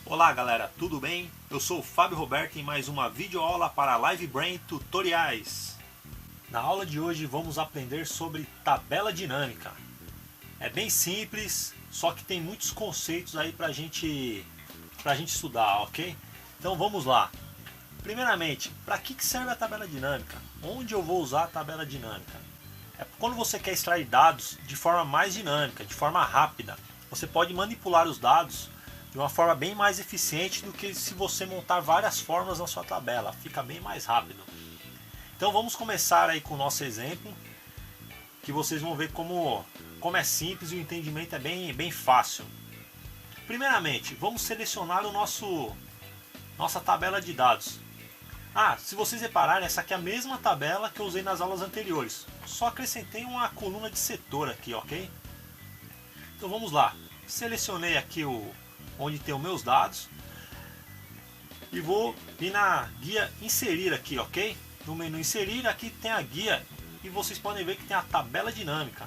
Olá galera, tudo bem? Eu sou o Fábio Roberto em mais uma videoaula para LiveBrain Tutoriais. Na aula de hoje vamos aprender sobre tabela dinâmica. É bem simples, só que tem muitos conceitos aí pra gente estudar, ok? Então vamos lá. Primeiramente, para que serve a tabela dinâmica? Onde eu vou usar a tabela dinâmica? É quando você quer extrair dados de forma mais dinâmica, de forma rápida. Você pode manipular os dados de uma forma bem mais eficiente do que se você montar várias fórmulas na sua tabela, fica bem mais rápido. Então vamos começar aí com o nosso exemplo, que vocês vão ver como é simples e o entendimento é bem fácil. Primeiramente, vamos selecionar nossa tabela de dados. Se vocês repararem, essa aqui é a mesma tabela que eu usei nas aulas anteriores, só acrescentei uma coluna de setor aqui, ok? Então vamos lá, selecionei aqui onde tem os meus dados e vou vir na guia inserir aqui, ok? No menu inserir aqui tem a guia e vocês podem ver que tem a tabela dinâmica.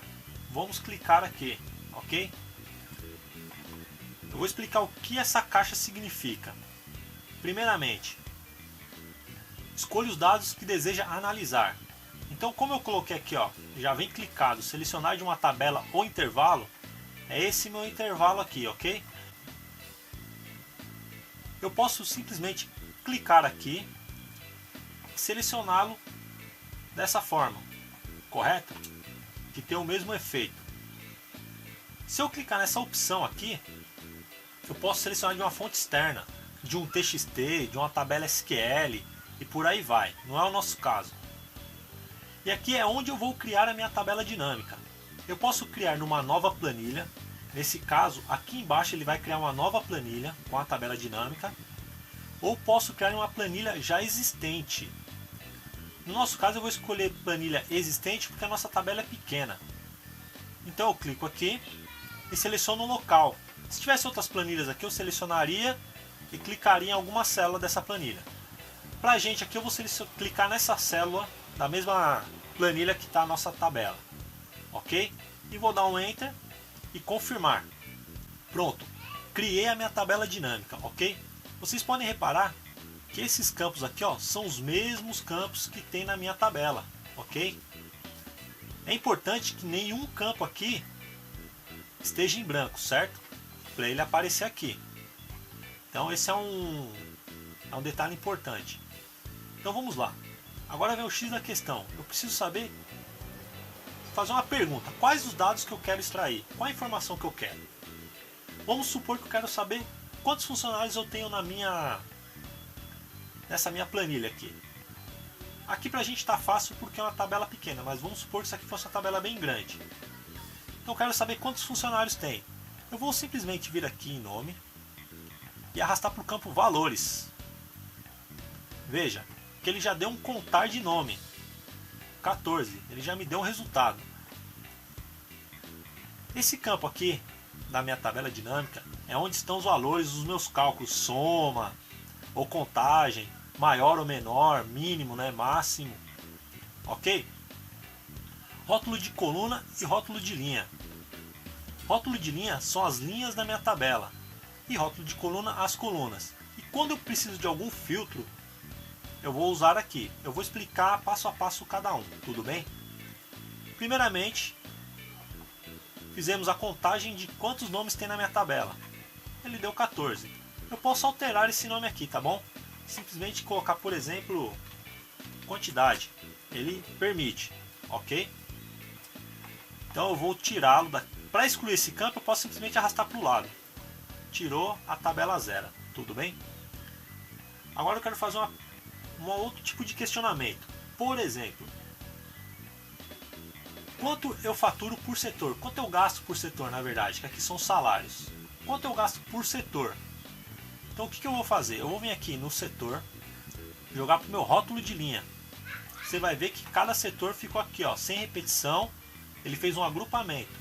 Vamos clicar aqui, ok? Eu vou explicar o que essa caixa significa. Primeiramente, escolha os dados que deseja analisar. Então, como eu coloquei aqui, já vem clicado, selecionar de uma tabela ou intervalo, é esse meu intervalo aqui, ok? Eu posso simplesmente clicar aqui e selecioná-lo dessa forma, correto? Que tem o mesmo efeito. Se eu clicar nessa opção aqui, eu posso selecionar de uma fonte externa, de um TXT, de uma tabela SQL e por aí vai. Não é o nosso caso. E aqui é onde eu vou criar a minha tabela dinâmica. Eu posso criar numa nova planilha. Nesse caso, aqui embaixo ele vai criar uma nova planilha com a tabela dinâmica, ou posso criar uma planilha já existente. No nosso caso eu vou escolher planilha existente porque a nossa tabela é pequena. Então eu clico aqui e seleciono o local. Se tivesse outras planilhas aqui eu selecionaria e clicaria em alguma célula dessa planilha. Pra gente aqui eu vou clicar nessa célula da mesma planilha que está a nossa tabela. Ok? E vou dar um Enter e confirmar. Pronto, criei a minha tabela dinâmica, ok? Vocês podem reparar que esses campos aqui são os mesmos campos que tem na minha tabela, ok? É importante que nenhum campo aqui esteja em branco, certo? Para ele aparecer aqui. Então esse é um detalhe importante. Então vamos lá. Agora vem o X da questão. Eu preciso fazer uma pergunta. Quais os dados que eu quero extrair? Qual a informação que eu quero? Vamos supor que eu quero saber quantos funcionários eu tenho nessa minha planilha aqui. Aqui pra gente tá fácil porque é uma tabela pequena, mas vamos supor que isso aqui fosse uma tabela bem grande. Então eu quero saber quantos funcionários tem. Eu vou simplesmente vir aqui em nome e arrastar para o campo valores. Veja que ele já deu um contar de nome. 14, ele já me deu um resultado. Esse campo aqui da minha tabela dinâmica é onde estão os valores dos meus cálculos, soma ou contagem, maior ou menor, mínimo, máximo, ok? Rótulo de coluna e rótulo de linha. Rótulo de linha são as linhas da minha tabela e rótulo de coluna as colunas. E quando eu preciso de algum filtro, eu vou usar aqui. Eu vou explicar passo a passo cada um, tudo bem? Primeiramente, fizemos a contagem de quantos nomes tem na minha tabela. Ele deu 14. Eu posso alterar esse nome aqui, tá bom? Simplesmente colocar, por exemplo, quantidade. Ele permite, ok? Então eu vou tirá-lo. Para excluir esse campo, eu posso simplesmente arrastar para o lado. Tirou a tabela zero, tudo bem? Agora eu quero fazer um outro tipo de questionamento. Por exemplo, quanto eu faturo por setor? Quanto eu gasto por setor, na verdade? Que aqui são salários. Quanto eu gasto por setor? Então o que eu vou fazer? Eu vou vir aqui no setor, jogar para o meu rótulo de linha. Você vai ver que cada setor ficou aqui, sem repetição. Ele fez um agrupamento.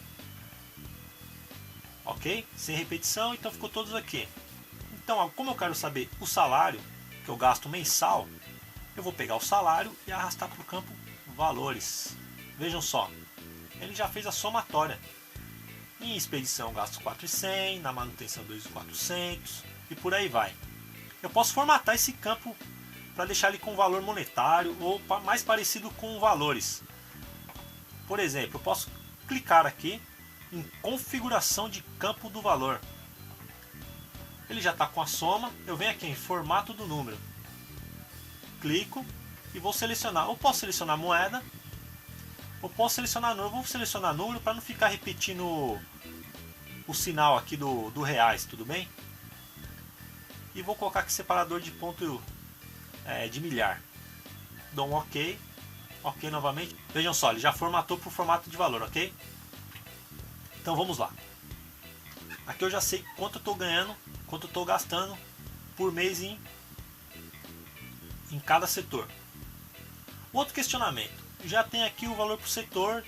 Ok? Sem repetição, então ficou todos aqui. Então, como eu quero saber o salário que eu gasto mensal, Eu vou pegar o salário e arrastar para o campo valores. Vejam só, ele já fez a somatória. Em expedição gasto 4.100, na manutenção 2.400 e por aí vai. Eu posso formatar esse campo para deixar ele com valor monetário ou mais parecido com valores. Por exemplo, eu posso clicar aqui em configuração de campo do valor. Ele já está com a soma, eu venho aqui em formato do número. Clico e vou selecionar, ou posso selecionar moeda, ou posso selecionar número. Vou selecionar número para não ficar repetindo o sinal aqui do reais, tudo bem? E vou colocar aqui separador de ponto de milhar. Dou um OK. OK novamente. Vejam só, ele já formatou para o formato de valor, ok? Então vamos lá. Aqui eu já sei quanto eu estou ganhando, quanto eu estou gastando por mês em cada setor. Outro questionamento. Já tem aqui o valor por setor.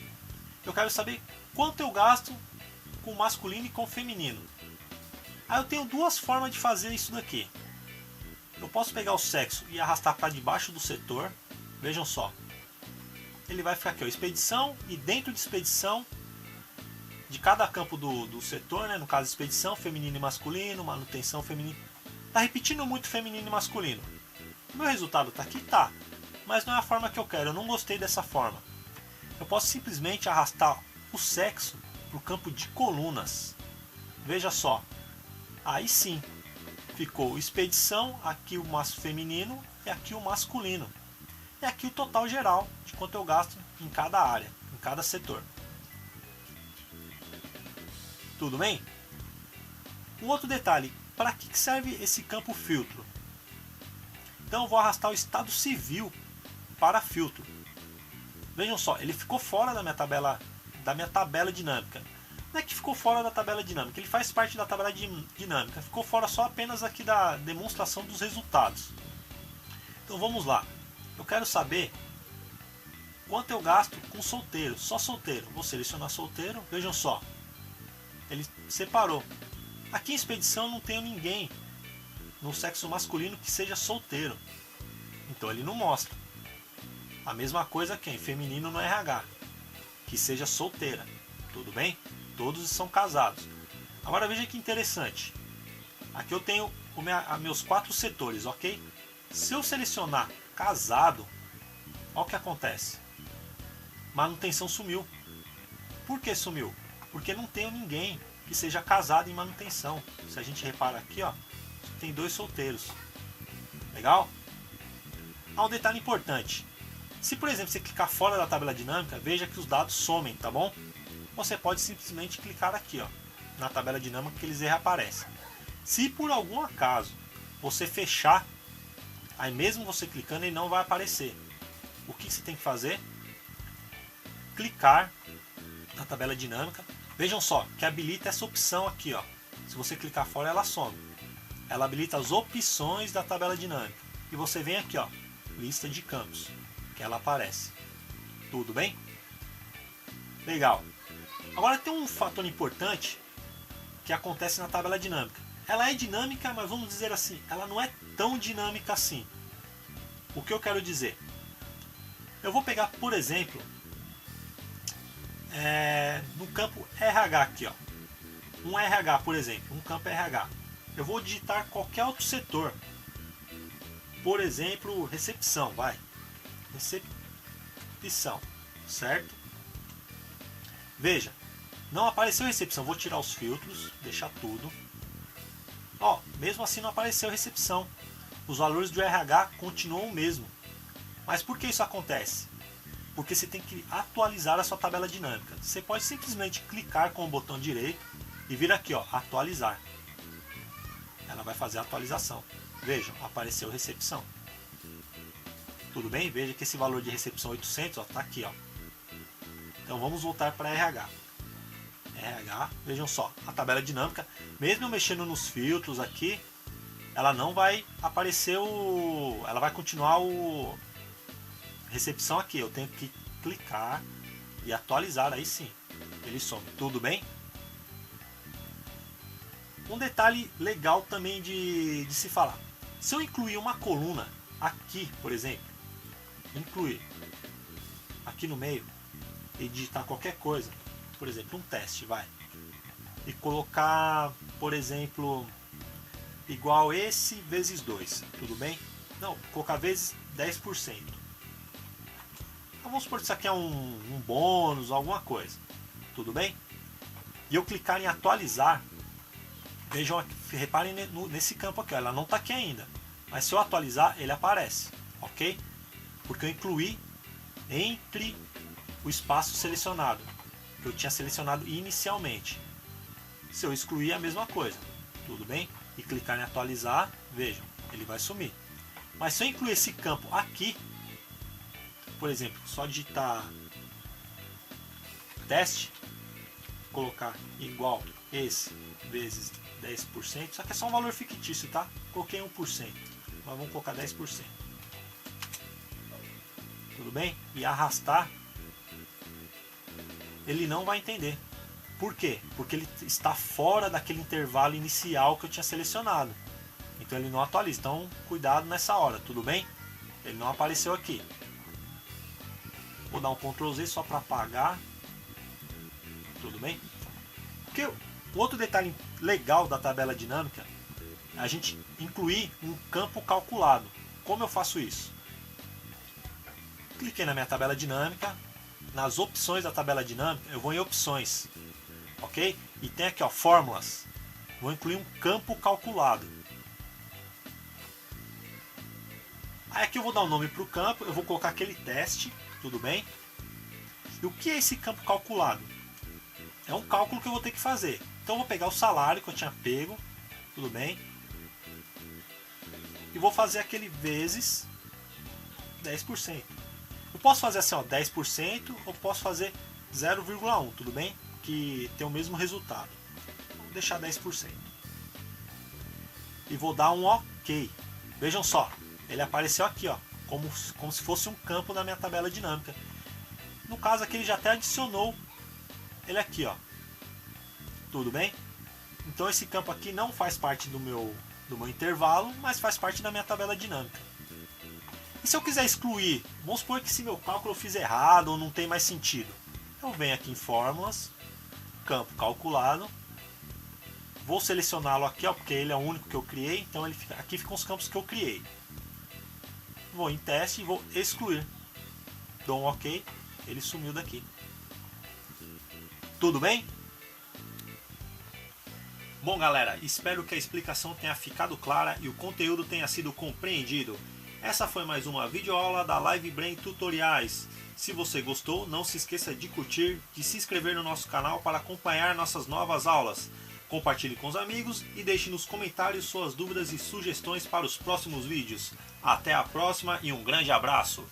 Eu quero saber quanto eu gasto com masculino e com feminino. Aí eu tenho duas formas de fazer isso daqui. Eu posso pegar o sexo e arrastar para debaixo do setor. Vejam só. Ele vai ficar aqui, ó, expedição, e dentro de expedição, de cada campo do setor, né, no caso expedição, feminino e masculino, manutenção feminino. Tá repetindo muito feminino e masculino. O meu resultado tá aqui? Tá. Mas não é a forma que eu quero, eu não gostei dessa forma. Eu posso simplesmente arrastar o sexo para o campo de colunas. Veja só. Aí sim, ficou expedição, aqui o feminino e aqui o masculino. E aqui o total geral de quanto eu gasto em cada área, em cada setor. Tudo bem? Um outro detalhe, para que serve esse campo filtro? Então eu vou arrastar o estado civil para filtro. Vejam só, ele ficou fora da minha tabela dinâmica. Não é que ficou fora da tabela dinâmica, ele faz parte da tabela dinâmica. Ficou fora só apenas aqui da demonstração dos resultados. Então vamos lá. Eu quero saber quanto eu gasto com solteiro, só solteiro. Vou selecionar solteiro, vejam só. Ele separou. Aqui em expedição não tenho ninguém no sexo masculino que seja solteiro. Então ele não mostra. A mesma coisa aqui em feminino no RH, que seja solteira. Tudo bem? Todos são casados. Agora veja que interessante. Aqui eu tenho meus 4 setores, ok? Se eu selecionar casado, olha o que acontece. Manutenção sumiu. Por que sumiu? Porque não tenho ninguém que seja casado em manutenção. Se a gente repara aqui, ó, tem 2 solteiros. Legal? Há um detalhe importante. Se, por exemplo, você clicar fora da tabela dinâmica, veja que os dados somem, tá bom? Você pode simplesmente clicar aqui, ó, na tabela dinâmica, que eles reaparecem. Se por algum acaso você fechar, aí mesmo você clicando ele não vai aparecer. O que você tem que fazer? Clicar na tabela dinâmica. Vejam só que habilita essa opção aqui, ó. Se você clicar fora, ela some. Ela habilita as opções da tabela dinâmica. E você vem aqui, ó, lista de campos, que ela aparece. Tudo bem? Legal. Agora tem um fator importante que acontece na tabela dinâmica. Ela é dinâmica, mas vamos dizer assim, ela não é tão dinâmica assim. O que eu quero dizer? Eu vou pegar, por exemplo, no campo RH aqui, ó. Um RH, por exemplo, um campo RH. Eu vou digitar qualquer outro setor. Por exemplo, recepção, vai. Recepção, certo? Veja, não apareceu recepção. Vou tirar os filtros, deixar tudo. Ó, mesmo assim não apareceu recepção. Os valores do RH continuam o mesmo. Mas por que isso acontece? Porque você tem que atualizar a sua tabela dinâmica. Você pode simplesmente clicar com o botão direito e vir aqui, ó, atualizar. Ela vai fazer a atualização. Vejam, apareceu recepção. Tudo bem? Veja que esse valor de recepção 800 está aqui, ó. Então vamos voltar para RH. RH, vejam só, a tabela dinâmica, mesmo eu mexendo nos filtros aqui, ela não vai aparecer ela vai continuar o recepção aqui. Eu tenho que clicar e atualizar, aí sim, ele some. Tudo bem? Um detalhe legal também de se falar. Se eu incluir uma coluna aqui, por exemplo, incluir aqui no meio e digitar qualquer coisa, por exemplo, um teste, vai, e colocar, por exemplo, igual esse vezes 2, tudo bem? Não, colocar vezes 10%. Então vamos supor que isso aqui é um bônus, alguma coisa, tudo bem? E eu clicar em atualizar, vejam, reparem nesse campo aqui, ela não está aqui ainda, mas se eu atualizar ele aparece, ok? Porque eu incluí entre o espaço selecionado, que eu tinha selecionado inicialmente. Se eu excluir, é a mesma coisa, tudo bem? E clicar em atualizar, vejam, ele vai sumir. Mas se eu incluir esse campo aqui, por exemplo, só digitar teste, colocar igual esse vezes 10%, só que é só um valor fictício, tá? Coloquei 1%, mas vamos colocar 10%. Tudo bem? E arrastar, ele não vai entender. Por quê? Porque ele está fora daquele intervalo inicial que eu tinha selecionado. Então ele não atualiza. Então cuidado nessa hora, tudo bem? Ele não apareceu aqui. Vou dar um Ctrl Z só para apagar. Tudo bem? Porque o outro detalhe legal da tabela dinâmica é a gente incluir um campo calculado. Como eu faço isso? Cliquei na minha tabela dinâmica. Nas opções da tabela dinâmica, eu vou em opções. Ok? E tem aqui, ó, fórmulas. Vou incluir um campo calculado. Aí aqui eu vou dar um nome para o campo. Eu vou colocar aquele teste. Tudo bem? E o que é esse campo calculado? É um cálculo que eu vou ter que fazer. Então eu vou pegar o salário que eu tinha pego. Tudo bem? E vou fazer aquele vezes 10%. Eu posso fazer assim, ó, 10%, ou posso fazer 0,1, tudo bem? Que tem o mesmo resultado. Vou deixar 10%. E vou dar um OK. Vejam só, ele apareceu aqui, ó, como se fosse um campo na minha tabela dinâmica. No caso aqui ele já até adicionou ele aqui, ó. Tudo bem? Então esse campo aqui não faz parte do meu intervalo, mas faz parte da minha tabela dinâmica. E se eu quiser excluir, vamos supor que esse meu cálculo eu fiz errado ou não tem mais sentido. Eu venho aqui em fórmulas, campo calculado, vou selecioná-lo aqui, ó, porque ele é o único que eu criei, então aqui ficam os campos que eu criei. Vou em teste e vou excluir. Dou um OK, ele sumiu daqui. Tudo bem? Bom galera, espero que a explicação tenha ficado clara e o conteúdo tenha sido compreendido. Essa foi mais uma videoaula da Live Brain Tutoriais. Se você gostou, não se esqueça de curtir, de se inscrever no nosso canal para acompanhar nossas novas aulas. Compartilhe com os amigos e deixe nos comentários suas dúvidas e sugestões para os próximos vídeos. Até a próxima e um grande abraço!